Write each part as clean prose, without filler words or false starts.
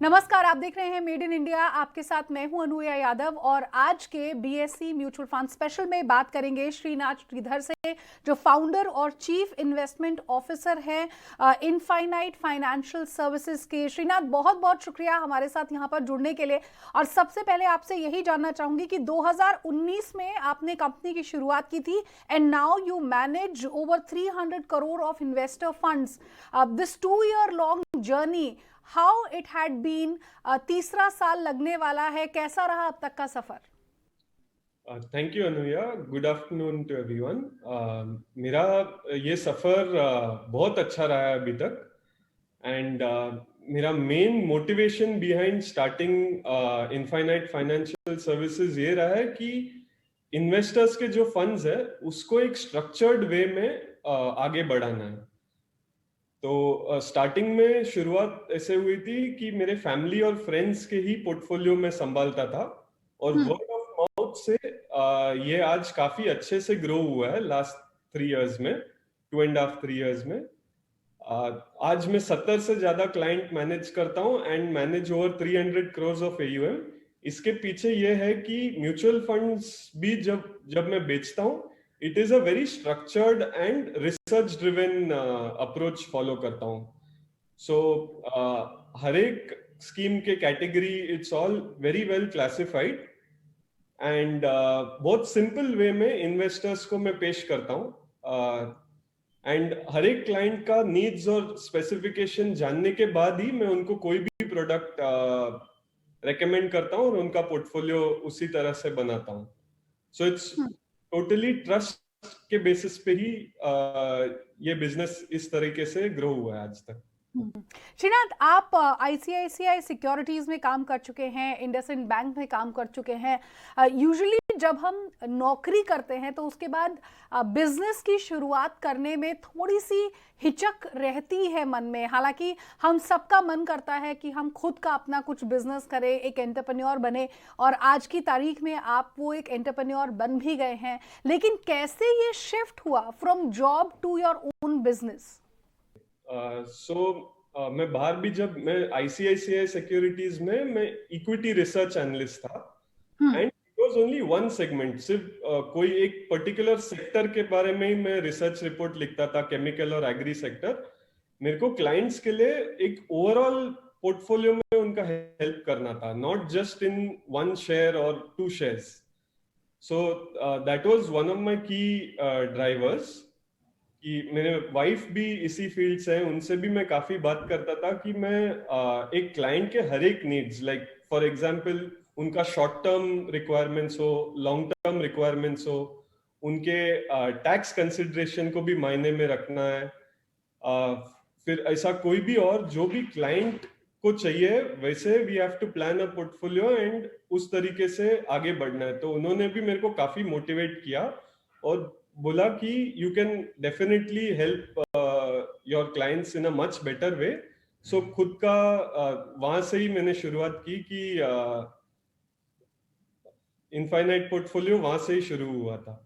नमस्कार, आप देख रहे हैं मेड इन इंडिया। आपके साथ मैं हूं अनुया यादव और आज के बीएससी म्यूचुअल फंड स्पेशल में बात करेंगे श्रीनाथ श्रीधर से, जो फाउंडर और चीफ इन्वेस्टमेंट ऑफिसर हैं इनफाइनाइट फाइनेंशियल सर्विसेज के। श्रीनाथ, बहुत बहुत शुक्रिया हमारे साथ यहां पर जुड़ने के लिए। और सबसे पहले आपसे यही जानना चाहूंगी कि 2019 में आपने कंपनी की शुरुआत की थी and now you manage over 300 crore of investor funds. This 2 year long journey, how it had been. तीसरा साल लगने वाला है, कैसा रहा अब तक का सफर? Thank you Anuya, good afternoon to everyone. मेरा ये सफ़र बहुत अच्छा रहा है अभी तक। एंड मेरा main motivation behind starting infinite financial services ये रहा है कि इन्वेस्टर्स के जो फंड्स है उसको एक स्ट्रक्चर्ड वे में आगे बढ़ाना है। तो स्टार्टिंग में शुरुआत ऐसे हुई थी कि मेरे फैमिली और फ्रेंड्स के ही पोर्टफोलियो में संभालता था और वर्ड ऑफ माउथ से ये आज काफी अच्छे से ग्रो हुआ है लास्ट 3 years में, 2.5 3 years में। आज मैं 70 से ज्यादा क्लाइंट मैनेज करता हूँ and manage over 300 crores of AUM। इसके पीछे ये है कि म्यूचुअल फंड्स भी जब जब मैं बेचता हूँ, it is a very structured and research driven approach follow करता हूँ। सो हर एक स्कीम के category it's all very well classified and बहुत सिंपल वे में इन्वेस्टर्स को मैं पेश करता हूँ। एंड हर एक क्लाइंट का नीड्स और स्पेसिफिकेशन जानने के बाद ही मैं उनको कोई भी प्रोडक्ट रेकमेंड करता हूँ और उनका पोर्टफोलियो उसी तरह से बनाता हूँ। सो इट्स टोटली ट्रस्ट के बेसिस पे ही ये बिजनेस इस तरीके से ग्रो हुआ है आज तक। श्रीनाथ, आप आईसीआईसीआई सिक्योरिटीज में काम कर चुके हैं, इंडसइंड बैंक में काम कर चुके हैं। यूजुअली जब हम नौकरी करते हैं तो उसके बाद बिजनेस की शुरुआत करने में थोड़ी सी हिचक रहती है मन में। हालांकि हम सबका मन करता है कि हम खुद का अपना कुछ बिजनेस करें, एक एंटरप्रेन्योर बने, और आज की तारीख में आप वो एक एंटरप्रेन्योर बन भी गए हैं। लेकिन कैसे ये शिफ्ट हुआ from job to your own business? मैं बाहर भी जब मैं आईसीआईसीआई सिक्योरिटीज में मैं इक्विटी रिसर्च एनालिस्ट था and it was only one segment. सिर्फ कोई एक पर्टिकुलर सेक्टर के बारे में ही मैं रिसर्च रिपोर्ट लिखता था, केमिकल और एग्री सेक्टर। मेरे को क्लाइंट्स के लिए एक ओवरऑल पोर्टफोलियो में उनका हेल्प करना था, not just in one share और 2 shares। So that was one of my की ड्राइवर्स कि मेरे वाइफ भी इसी फील्ड से हैं, उनसे भी मैं काफी बात करता था कि मैं एक क्लाइंट के हर एक नीड्स, लाइक फॉर एग्जांपल उनका शॉर्ट टर्म रिक्वायरमेंट्स हो, लॉन्ग टर्म रिक्वायरमेंट्स हो, उनके टैक्स कंसिडरेशन को भी मायने में रखना है। फिर ऐसा कोई भी और जो भी क्लाइंट को चाहिए वैसे we have to plan a portfolio and उस तरीके से आगे बढ़ना है। तो उन्होंने भी मेरे को काफी मोटिवेट किया और बोला कि you can definitely help your clients in a much better way. So खुद का वहां से ही मैंने शुरुआत की कि इनफाइनाइट पोर्टफोलियो वहां से ही शुरू हुआ था।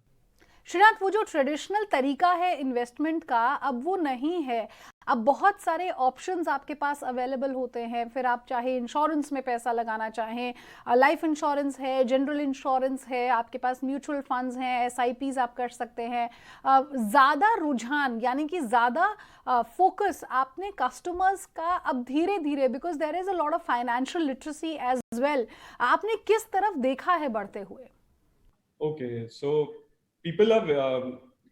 श्रीनाथ, वो जो ट्रेडिशनल तरीका है इन्वेस्टमेंट का अब वो नहीं है। अब बहुत सारे ऑप्शंस आपके पास अवेलेबल होते हैं। फिर आप चाहे इंश्योरेंस में पैसा लगाना चाहें, लाइफ इंश्योरेंस है, जनरल इंश्योरेंस है, आपके पास म्यूचुअल फंड्स हैं, एसआईपीज आप कर सकते हैं। ज़्यादा रुझान यानी कि ज़्यादा फोकस आपने कस्टमर्स का अब धीरे धीरे, because there is a lot of financial literacy as well, आपने किस तरफ देखा है बढ़ते हुए? ओके, सो पीपल आर,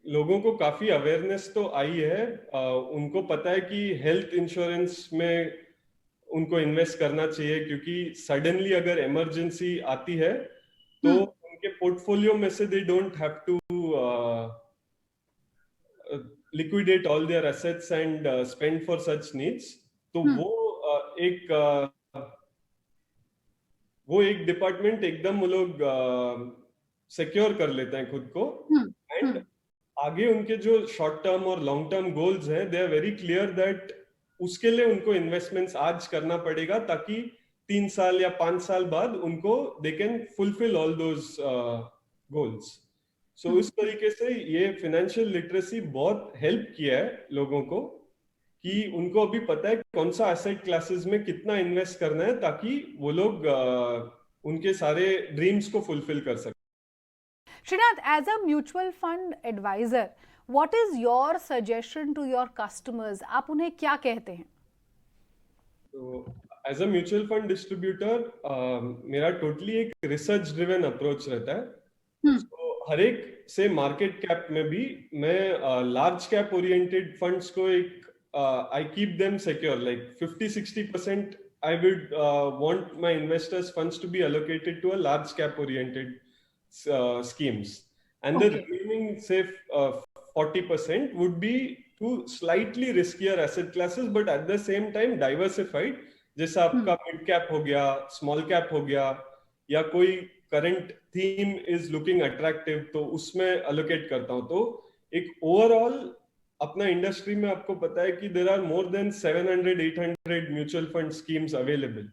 लोगों को काफी अवेयरनेस तो आई है। उनको पता है कि हेल्थ इंश्योरेंस में उनको इन्वेस्ट करना चाहिए क्योंकि सडनली अगर इमरजेंसी आती है तो उनके पोर्टफोलियो में से they don't have to liquidate all their assets and spend for such needs. तो वो एक डिपार्टमेंट एकदम वो लोग सिक्योर कर लेते हैं खुद को। एंड आगे उनके जो शॉर्ट टर्म और लॉन्ग टर्म गोल्स हैं, they are very clear that उसके लिए उनको इन्वेस्टमेंट्स आज करना पड़ेगा ताकि 3 साल या 5 साल बाद उनको they can fulfil all those goals. So इस तरीके से ये फाइनेंशियल लिटरेसी बहुत हेल्प किया है लोगों को कि उनको अभी पता है कौन सा एसेट क्लासेस में कितना इन्वेस्ट करना है ताकि वो लोग उनके सारे ड्रीम्स को फुलफिल कर सकें। Srinath, as a mutual fund advisor, what is your suggestion to your customers? आप उन्हें क्या कहते हैं? तो as a mutual fund distributor मेरा टोटली एक रिसर्च ड्रिवन अप्रोच रहता है। तो हर एक से मार्केट कैप में भी मैं लार्ज कैप ओरिएंटेड फंड्स को एक I keep them secure like 50-60% I would want my investors funds to be allocated to a large cap oriented schemes, and the Okay. remaining say 40% would be to slightly riskier asset classes but at the same time diversified, जैसा आपका mid cap हो गया, small cap हो गया, या कोई current theme is looking attractive तो उसमें अलोकेट करता हूं। तो एक ओवरऑल अपना इंडस्ट्री में आपको पता है कि there are more than 700-800 mutual fund schemes available.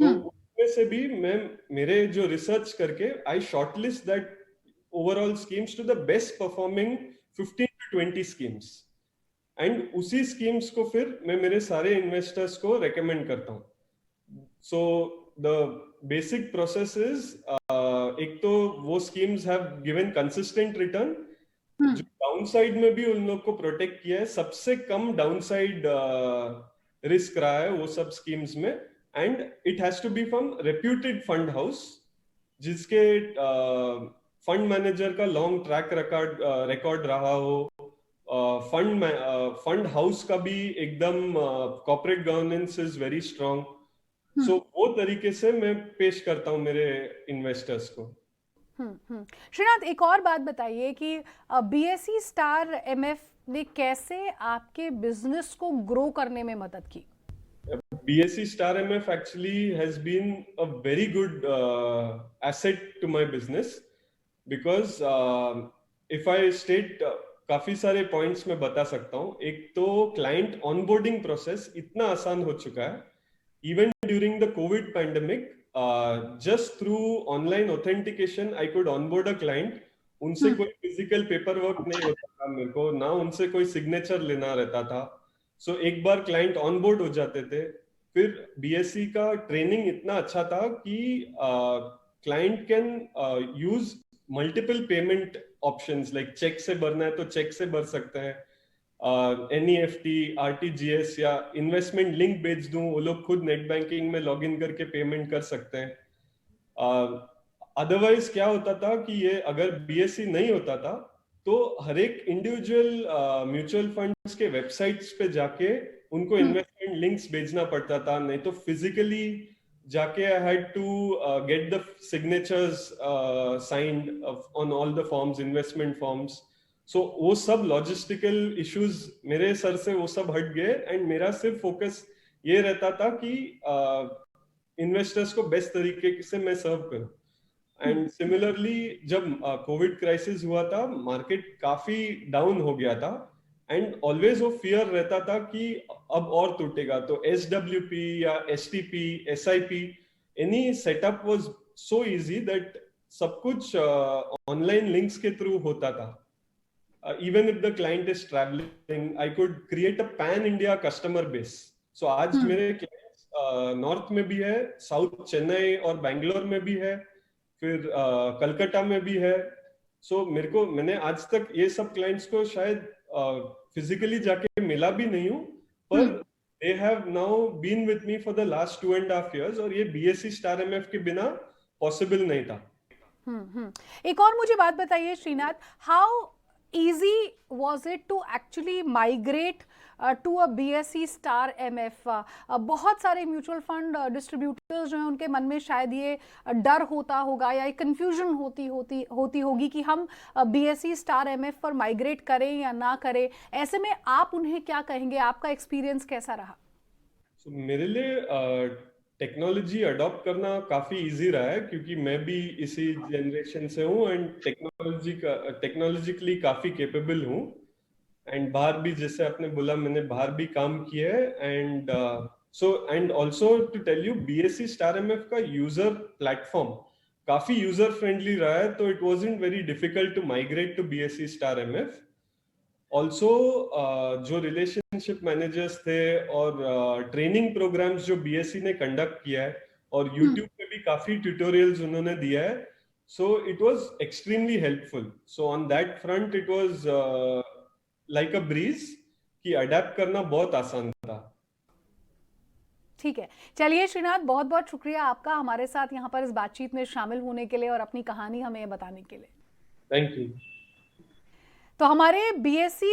तो उसमें से भी मैं मेरे जो रिसर्च करके I shortlist that overall schemes to the best performing 15-20 schemes, and उसी स्कीम्स को फिर मैं मेरे सारे इन्वेस्टर्स को रेकमेंड करता हूँ। So the basic process is एक तो वो schemes have given consistent return, जो डाउनसाइड में भी उन लोग को प्रोटेक्ट किया है, सबसे कम डाउनसाइड रिस्क रहा है वो सब स्कीम्स में, and it has to be from reputed fund house जिसके फंड मैनेजर का लॉन्ग ट्रैक रिकॉर्ड रहा हो, फंड हाउस का भी एकदम corporate governance is very strong. So वो तरीके से मैं पेश करता हूँ मेरे इन्वेस्टर्स को। श्रीनाथ, एक और बात बताइए कि बीएसई स्टार एमएफ ने कैसे आपके बिजनेस को ग्रो करने में मदद की? BSE Star MF actually has been a very good asset to my business because if I state काफी सारे पॉइंट्स में बता सकता हूँ। एक तो क्लाइंट ऑनबोर्डिंग प्रोसेस इतना आसान हो चुका है, even during the Covid pandemic, just through online authentication I could onboard a client. उनसे कोई फिजिकल पेपर वर्क नहीं होता था मेरे को, ना उनसे कोई सिग्नेचर लेना रहता था। सो एक बार क्लाइंट ऑनबोर्ड हो जाते थे, फिर बीएसई का ट्रेनिंग इतना अच्छा था कि client can use multiple payment options, like cheque से भरना है तो चेक से भर सकते हैं, एनईएफटी, आरटीजीएस या इन्वेस्टमेंट लिंक भेज दूं, वो लोग खुद नेट बैंकिंग में लॉगिन करके पेमेंट कर सकते हैं। अदरवाइज क्या होता था कि ये अगर बीएसई नहीं होता था तो हर एक इंडिविजुअल म्यूचुअल फंड्स के वेबसाइट्स पे जाके उनको इन्वेस्टमेंट लिंक्स भेजना पड़ता था, नहीं तो फिजिकली जाके I had to get the signatures signed on all the forms, investment forms. So वो सब लॉजिस्टिकल इश्यूज मेरे सर से वो सब हट गए, एंड मेरा सिर्फ फोकस ये रहता था कि इन्वेस्टर्स को बेस्ट तरीके से मैं सर्व करूं। एंड सिमिलरली जब कोविड क्राइसिस हुआ था, मार्केट काफी डाउन हो गया था, एंड ऑलवेज वो फियर रहता था कि अब और टूटेगा, तो SWP या STP, SIP, any setup was so easy that सब कुछ ऑनलाइन लिंक्स के थ्रू होता था। even if the client is traveling, I could create a pan India customer base. So आज मेरे clients नॉर्थ में भी है, साउथ चेन्नई और बैंगलोर में भी है, फिर कलकत्ता में भी है। सो मैंने आज तक ये सब क्लाइंट्स को शायद फिजिकली जाके मिला भी नहीं हूँ, पर they have now been with me for the last 2.5 years, और ये बीएसई स्टार एमएफ के बिना पॉसिबल नहीं था। एक और मुझे बात बताइए Srinath, how easy was it to actually migrate to a BSE Star MF? बहुत सारे म्यूचुअल फंड डिस्ट्रीब्यूटर्स जो हैं उनके मन में शायद ये डर होता होगा या एक कंफ्यूजन होती होगी कि हम BSE Star MF पर माइग्रेट करें या ना करें। ऐसे में आप उन्हें क्या कहेंगे? आपका एक्सपीरियंस कैसा रहा? मेरे लिए टेक्नोलॉजी अडॉप्ट करना काफी इजी रहा है, क्योंकि मैं भी इसी जनरेशन से हूँ, एंड टेक्नोलॉजिकली काफी कैपेबल हूँ, एंड बाहर भी, जैसे आपने बोला, मैंने बाहर भी काम किया है, and and also to tell you, BSE star MF का यूजर प्लेटफॉर्म काफी यूजर फ्रेंडली रहा है, तो it wasn't very difficult to migrate to BSE star MF. Also जो रिलेशनशिप मैनेजर्स थे और ट्रेनिंग प्रोग्राम्स जो बीएससी ने कंडक्ट किया है और यूट्यूब पे भी काफी ट्यूटोरियल्स उन्होंने दिया है, so it was extremely helpful. So on that front it was like a breeze कि अडेप्ट करना बहुत आसान था. ठीक है, चलिए श्रीनाथ, बहुत बहुत शुक्रिया आपका हमारे साथ यहाँ पर इस बातचीत में शामिल होने के लिए और अपनी कहानी हमें बताने के लिए. Thank you. तो हमारे बीएससी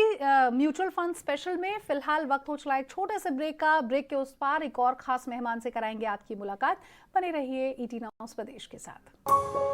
म्यूचुअल फंड स्पेशल में फिलहाल वक्त हो चला एक छोटे से ब्रेक का. ब्रेक के उस पार एक और खास मेहमान से कराएंगे आपकी मुलाकात. बने रहिए ईटी नाउ स्वदेश के साथ.